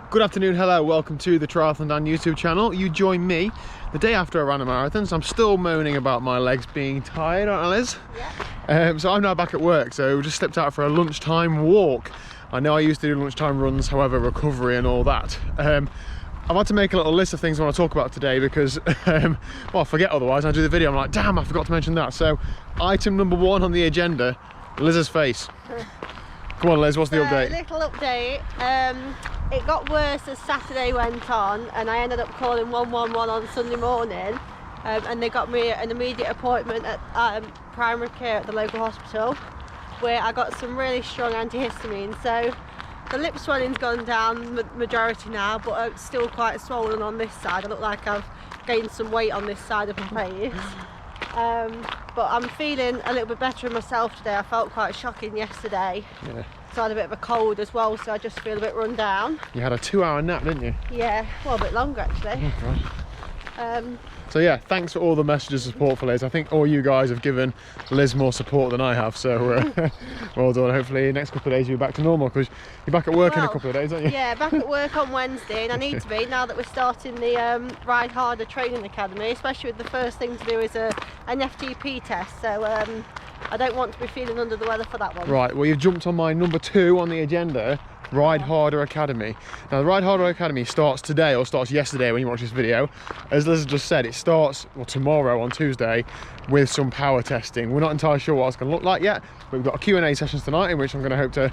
Good afternoon, hello, welcome to the TriathlonDan YouTube channel. You join me the day after I ran a marathon, so I'm still moaning about my legs being tired, aren't I, Liz? Yeah. So I'm now back at work, so just stepped out for a lunchtime walk. I know I used to do lunchtime runs, however, recovery and all that. I've had to make a little list of things I want to talk about today because, well, I forget otherwise. I do the video, I'm like, damn, I forgot to mention that. So, item number one on the agenda, Liz's face. Come on, Liz, what's the update? Little update. It got worse as Saturday went on, and I ended up calling 111 on Sunday morning, and they got me an immediate appointment at primary care at the local hospital, where I got some really strong antihistamine. So the lip swelling's gone down majority now, but it's still quite swollen on this side. I look like I've gained some weight on this side of my face. But I'm feeling a little bit better in myself today. I felt quite shocking yesterday. Yeah. So I had a bit of a cold as well, so I just feel a bit run down. You had a 2-hour nap, didn't you? Yeah, well, a bit longer actually. Oh, so yeah, thanks for all the messages of support for Liz. I think all you guys have given Liz more support than I have, so well done. Hopefully next couple of days you'll be back to normal, because you're back at work in a couple of days, aren't you? Yeah, back at work on Wednesday, and I need to be now that we're starting the Rideharder training academy, especially with the first thing to do is an FTP test, so I don't want to be feeling under the weather for that one. Right, well, you've jumped on my number 2 on the agenda, Rideharder Academy. Now the Rideharder Academy starts today, or starts yesterday when you watch this video. As Liz just said, it starts tomorrow on Tuesday with some power testing. We're not entirely sure what it's going to look like yet, but we've got a Q&A sessions tonight in which I'm going to hope to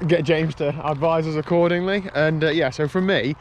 get James to advise us accordingly. And yeah, so from me,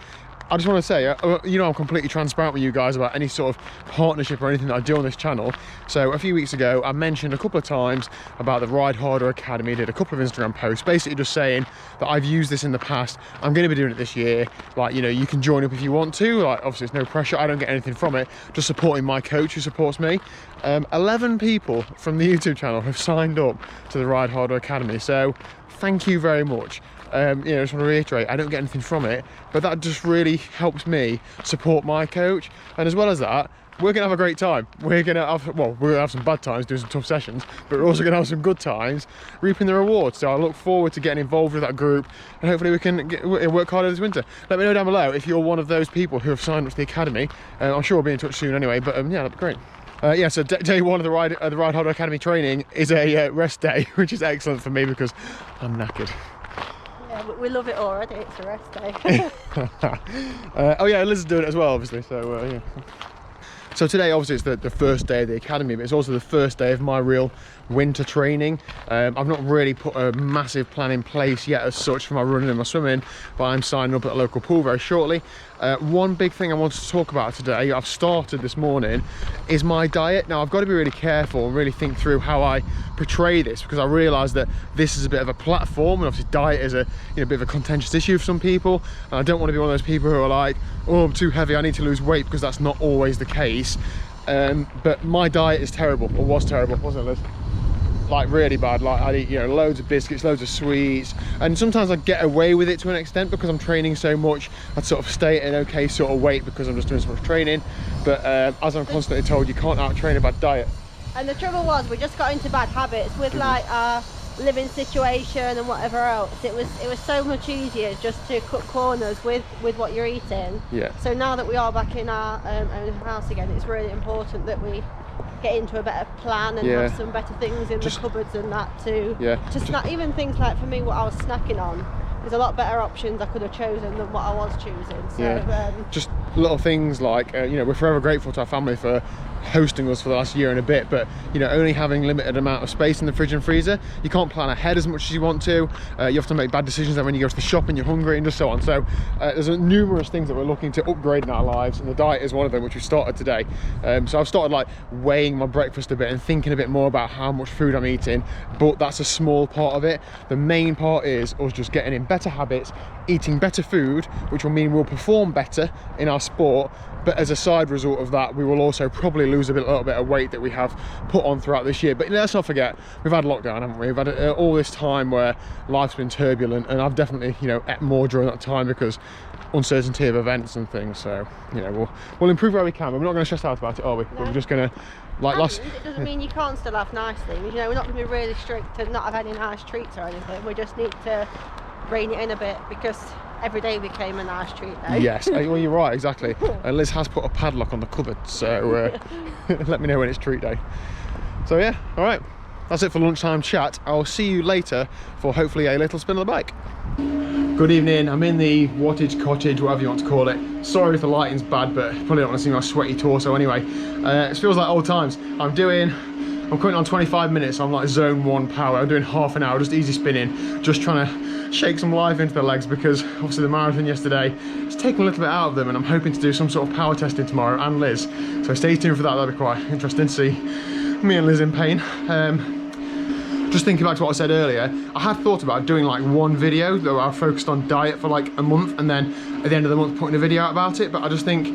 I just want to say, you know, I'm completely transparent with you guys about any sort of partnership or anything that I do on this channel. So a few weeks ago, I mentioned a couple of times about the Rideharder Academy, did a couple of Instagram posts, basically just saying that I've used this in the past, I'm going to be doing it this year. Like, you know, you can join up if you want to. Like, obviously, it's no pressure. I don't get anything from it. Just supporting my coach who supports me. 11 people from the YouTube channel have signed up to the Rideharder Academy. So thank you very much. You know, I just want to reiterate, I don't get anything from it, but that just really helps me support my coach. And as well as that, we're going to have a great time. We're going to have, well, we're going to have some bad times doing some tough sessions, but we're also going to have some good times reaping the rewards. So I look forward to getting involved with that group, and hopefully we can work harder this winter. Let me know down below if you're one of those people who have signed up to the academy. I'm sure we'll be in touch soon anyway, but yeah, that'd be great. Yeah, so day one of the Rideharder Academy training is a rest day, which is excellent for me because I'm knackered. Yeah, we love it already, it's a rest day. Oh yeah, Liz is doing it as well, obviously, so yeah. So today, obviously, it's the first day of the academy, but it's also the first day of my real winter training. I've not really put a massive plan in place yet as such for my running and my swimming, but I'm signing up at a local pool very shortly. One big thing I wanted to talk about today, I've started this morning, is my diet. Now, I've got to be really careful and really think through how I portray this, because I realise that this is a bit of a platform, and obviously diet is a bit of a contentious issue for some people, and I don't want to be one of those people who are like, oh, I'm too heavy, I need to lose weight, because that's not always the case. But my diet is terrible, or was terrible, wasn't it, Liz? Like really bad. Like I'd eat, you know, loads of biscuits, loads of sweets, and sometimes I get away with it to an extent because I'm training so much. I'd sort of stay at an okay sort of weight because I'm just doing so much training, but as I'm constantly told, you can't out-train a bad diet. And the trouble was, we just got into bad habits with like our living situation and whatever else. It was so much easier just to cut corners with what you're eating. Yeah. So now that we are back in our own house again, it's really important that we get into a better plan and have some better things in the cupboards and that too. To snack, even things like for me, what I was snacking on, there's a lot better options I could have chosen than what I was choosing. So just little things like you know, we're forever grateful to our family for hosting us for the last year and a bit, but you know, only having limited amount of space in the fridge and freezer, you can't plan ahead as much as you want to. You have to make bad decisions when you go to the shop and you're hungry and just so on. So there's numerous things that we're looking to upgrade in our lives, and the diet is one of them, which we started today. So I've started like weighing my breakfast a bit and thinking a bit more about how much food I'm eating, but that's a small part of it. The main part is us just getting in better habits, eating better food, which will mean we'll perform better in our sport, but as a side result of that, we will also probably lose a little bit of weight that we have put on throughout this year. But let's not forget, we've had lockdown, haven't we? We've had all this time where life's been turbulent, and I've definitely, you know, ate more during that time because uncertainty of events and things. So, you know, we'll improve where we can, but we're not going to stress out about it, are we? No. We're just going to, like it doesn't mean you can't still have nice things. You know, we're not going to be really strict and not have any nice treats or anything. We just need to rein it in a bit, because every day became a nice treat day. Yes, well, you're right, exactly. And Liz has put a padlock on the cupboard, so let me know when it's treat day. So yeah, all right, that's it for lunchtime chat. I'll see you later for hopefully a little spin on the bike. Good evening, I'm in the wattage cottage, whatever you want to call it. Sorry if the lighting's bad, but probably don't want to see my sweaty torso anyway. It feels like old times. I'm currently on 25 minutes, so I'm like zone 1 power. I'm doing half an hour, just easy spinning, just trying to shake some life into the legs, because obviously the marathon yesterday, it's taken a little bit out of them, and I'm hoping to do some sort of power testing tomorrow, and Liz. So stay tuned for that, that'll be quite interesting to see me and Liz in pain. Just thinking back to what I said earlier, I had thought about doing like one video that I focused on diet for like a month, and then at the end of the month putting a video out about it, but I just think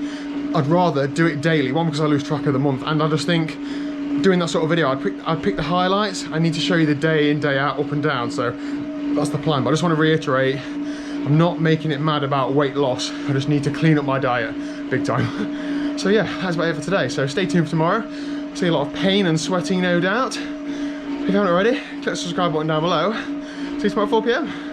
I'd rather do it daily. One, because I lose track of the month, and I just think doing that sort of video, I'd pick the highlights. I need to show you the day in, day out, up and down, so that's the plan. But I just want to reiterate, I'm not making it mad about weight loss. I just need to clean up my diet big time. So yeah, that's about it for today. So stay tuned for tomorrow. See a lot of pain and sweating, no doubt. If you haven't already, click the subscribe button down below. See you tomorrow at 4 PM.